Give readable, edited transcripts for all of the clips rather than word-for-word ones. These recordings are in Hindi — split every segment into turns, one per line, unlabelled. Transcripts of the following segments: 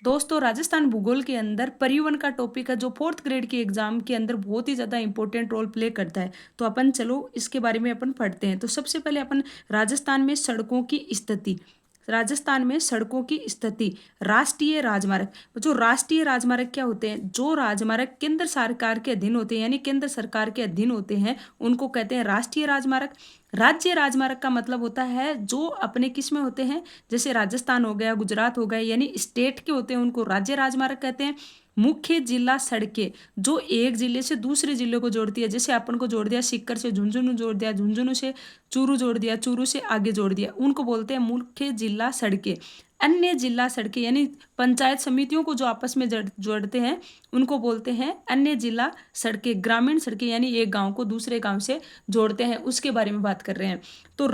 दोस्तों राजस्थान भूगोल के अंदर परिवहन का टॉपिक है जो फोर्थ ग्रेड के एग्जाम के अंदर बहुत ही ज़्यादा इंपॉर्टेंट रोल प्ले करता है। तो अपन चलो इसके बारे में अपन पढ़ते हैं। तो सबसे पहले अपन राजस्थान में सड़कों की स्थिति, राजस्थान में सड़कों की स्थिति, राष्ट्रीय राजमार्ग। जो राष्ट्रीय राजमार्ग क्या होते हैं? जो राजमार्ग केंद्र सरकार के अधीन होते हैं, यानी केंद्र सरकार के अधीन होते हैं, उनको कहते हैं राष्ट्रीय राजमार्ग। राज्य राजमार्ग का मतलब होता है जो अपने किस में होते हैं, जैसे राजस्थान हो गया, गुजरात हो गए, यानी स्टेट के होते हैं, उनको राज्य राजमार्ग कहते हैं। मुख्य जिला सड़कें, जो एक जिले से दूसरे जिले को जोड़ती है, जैसे अपन को जोड़ दिया सीकर से झुंझुनू जोड़ दिया, झुंझुनू से चूरू जोड़ दिया, चूरू से आगे जोड़ दिया, उनको बोलते हैं मुख्य जिला सड़कें। अन्य जिला सड़कें यानी पंचायत समितियों को जो आपस में जोड़ते हैं, उनको बोलते हैं अन्य जिला सड़कें। ग्रामीण सड़कें यानी एक गांव को दूसरे गांव से जोड़ते हैं, उसके बारे में बात कर रहे हैं। तो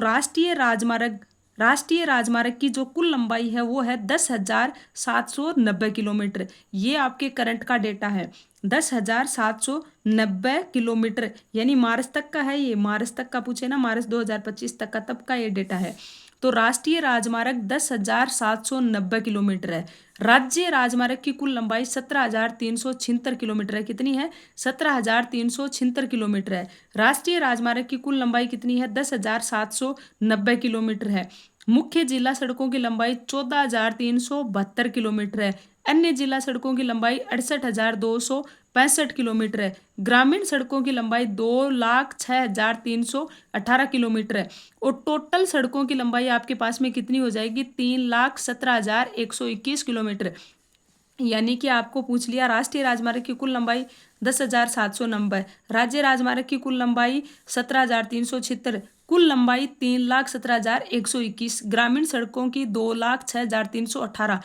राष्ट्रीय राजमार्ग की जो कुल लंबाई है वो है 10,790 किलोमीटर। ये आपके करंट का डेटा है, 10,790 किलोमीटर, यानी मार्च तक का है। ये मार्च तक का पूछे ना, मार्च 2025 तक का, तब का ये डेटा है। तो राष्ट्रीय राजमार्ग 10,790 किलोमीटर है। राज्य राजमार्ग की कुल लंबाई 17,376 किलोमीटर है। कितनी है? 17,376 किलोमीटर है। राष्ट्रीय राजमार्ग की कुल लंबाई कितनी है? 10,790 किलोमीटर है। मुख्य जिला सड़कों की लंबाई 14,372 किलोमीटर है। अन्य जिला सड़कों की लंबाई 68,265 किलोमीटर है। ग्रामीण सड़कों की लंबाई 2,06,318 किलोमीटर है। और टोटल सड़कों की लंबाई आपके पास में कितनी हो जाएगी? 3,17,121 किलोमीटर। यानी कि आपको पूछ लिया राष्ट्रीय राजमार्ग की कुल लंबाई 10,790, राज्य राजमार्ग की कुल लंबाई 17,376, कुल लंबाई 3,17,121, ग्रामीण सड़कों की 2,06,318।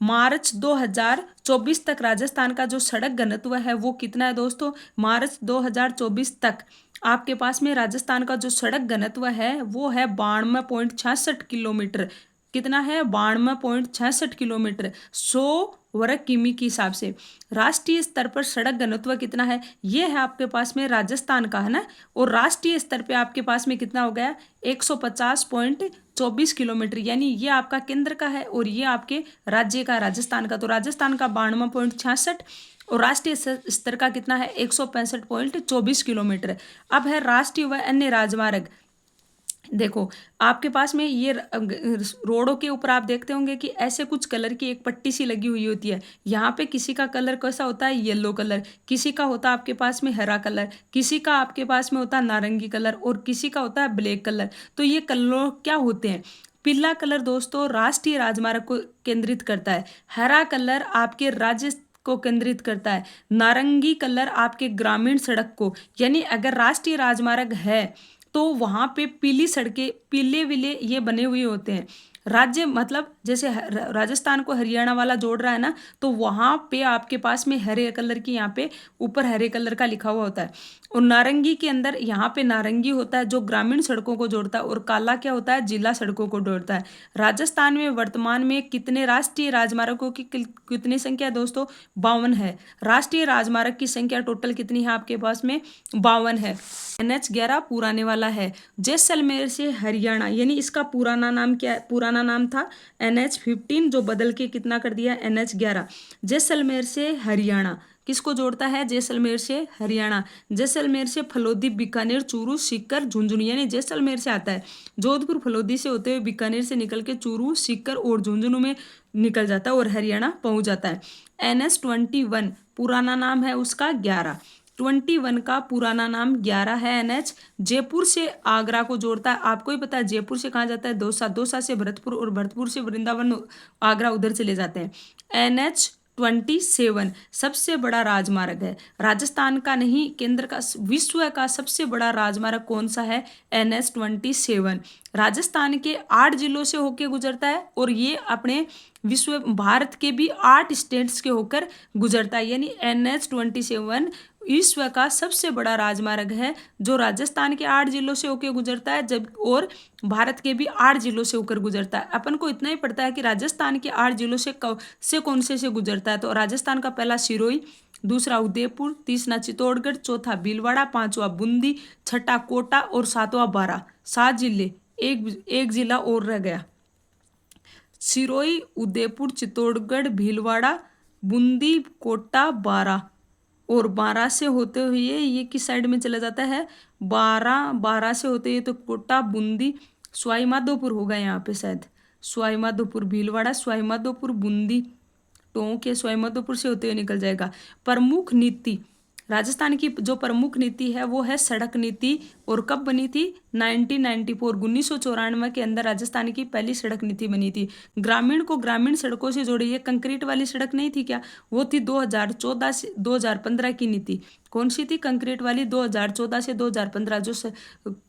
मार्च 2024 तक राजस्थान का जो सड़क घनत्व है वो कितना है दोस्तों? मार्च 2024 तक आपके पास में राजस्थान का जो सड़क घनत्व है वो है 92.66 किलोमीटर। कितना है? 92.66 किलोमीटर 100 वर्ग किमी के हिसाब से। राष्ट्रीय स्तर पर सड़क घनत्व कितना है? ये है आपके पास में राजस्थान का, है ना। और राष्ट्रीय स्तर पे आपके पास में कितना हो गया? 150.24 किलोमीटर, यानी ये आपका केंद्र का है और ये आपके राज्य का, राजस्थान का। तो राजस्थान का 92.66 और राष्ट्रीय स्तर का कितना है? 165.24 किलोमीटर। अब है राष्ट्रीय व अन्य राजमार्ग। देखो आपके पास में ये रोडों के ऊपर आप देखते होंगे कि ऐसे कुछ कलर की एक पट्टी सी लगी हुई होती है। यहाँ पे किसी का कलर कैसा होता है? येलो कलर, किसी का होता है आपके पास में हरा कलर, किसी का आपके पास में होता है नारंगी कलर और किसी का होता है ब्लैक कलर। तो ये कलर क्या होते हैं? पीला कलर दोस्तों राष्ट्रीय राजमार्ग को केंद्रित करता है, हरा कलर आपके राज्य को केंद्रित करता है, नारंगी कलर आपके ग्रामीण सड़क को। यानी अगर राष्ट्रीय राजमार्ग है तो वहां पे पीली सड़कें, पीले विले ये बने हुए होते हैं। राज्य मतलब जैसे राजस्थान को हरियाणा वाला जोड़ रहा है ना, तो वहां पे आपके पास में हरे कलर की, यहाँ पे ऊपर हरे कलर का लिखा हुआ होता है। और नारंगी के अंदर यहाँ पे नारंगी होता है जो ग्रामीण सड़कों को जोड़ता है, और काला क्या होता है? जिला सड़कों को जोड़ता है। राजस्थान में वर्तमान में कितने राष्ट्रीय राजमार्गों की कितनी संख्या है दोस्तों? 52 है। राष्ट्रीय राजमार्ग की संख्या टोटल कितनी है आपके पास में? 52 है। NH11 पुराने वाला है। जैसलमेर से हरियाणा, यानी इसका पुराना नाम क्या है? पुराना नाम था NH15, जो बदल के कितना कर दिया? NH11। जैसलमेर से हरियाणा किसको जोड़ता है? जैसलमेर से हरियाणा। जैसलमेर से फलोदी, बीकानेर, चूरू, सीकर, झुंझुनू, यानी जैसलमेर से आता है, जोधपुर फलोदी से होते हुए बीकानेर से निकल के चूरू, सीकर और झुंझुनू में निकल जाता है और हरियाणा पहुंच जाता है। NH21 पुराना नाम है उसका 11, 21 का पुराना नाम 11 है। NH जयपुर से आगरा को जोड़ता है। आपको ही पता है जयपुर से कहाँ जाता है? दौसा, दौसा से भरतपुर और भरतपुर से वृंदावन, आगरा उधर चले जाते हैं। NH27 सबसे बड़ा राजमार्ग है, राजस्थान का नहीं, केंद्र का, विश्व का सबसे बड़ा राजमार्ग कौन सा है? NH27 राजस्थान के 8 जिलों से होकर गुजरता है और ये अपने विश्व भारत के भी 8 स्टेट्स के होकर गुजरता है। यानी NH27 विश्व का सबसे बड़ा राजमार्ग है जो राजस्थान के 8 जिलों से होकर गुजरता है, जब और भारत के भी 8 जिलों से होकर गुजरता है। अपन को इतना ही पड़ता है कि राजस्थान के 8 जिलों से कौन से गुजरता है। तो राजस्थान का पहला सिरोही, दूसरा उदयपुर, तीसरा चित्तौड़गढ़, चौथा भीलवाड़ा, पांचवा बूंदी, छठा कोटा और सातवां बारां। 7 जिले, एक जिला और रह गया। सिरोही, उदयपुर, चित्तौड़गढ़, भीलवाड़ा, बूंदी, कोटा, बारा, और बारा से होते हुए ये किस साइड में चला जाता है, बारा से होते हुए तो कोटा, बूंदी, सवाई माधोपुर होगा यहाँ पे शायद, सवाई माधोपुर, भीलवाड़ा, सवाई माधोपुर, बूंदी, टोंक या सवाई माधोपुर से होते हुए निकल जाएगा। प्रमुख नीति, राजस्थान की जो प्रमुख नीति है वो है सड़क नीति, और कब बनी थी, 1994, 1994 के अंदर राजस्थान की पहली सड़क नीति बनी थी। ग्रामीण को ग्रामीण सड़कों से जोड़ी, ये कंक्रीट वाली सड़क नहीं थी क्या, वो थी 2014 से 2015 की नीति। कौन सी थी, कंक्रीट वाली, 2014 से 2015, जो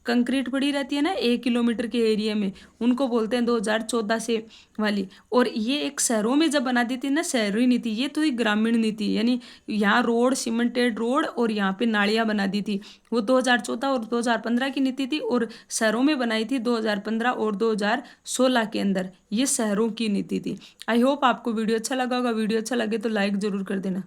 कंक्रीट पड़ी रहती है ना 1 किलोमीटर के एरिया में, उनको बोलते हैं 2014 से वाली। और ये एक शहरों में जब बना दी थी ना शहरी नीति, ये तो ग्रामीण नीति, यानी यहाँ रोड, सीमेंटेड रोड और यहाँ पे नालियाँ बना दी थी, वो 2014 और 2015 की नीति थी। और शहरों में बनाई थी 2015 और 2016 के अंदर, ये शहरों की नीति थी। आई होप आपको वीडियो अच्छा लगा होगा। वीडियो अच्छा लगे तो लाइक ज़रूर कर देना।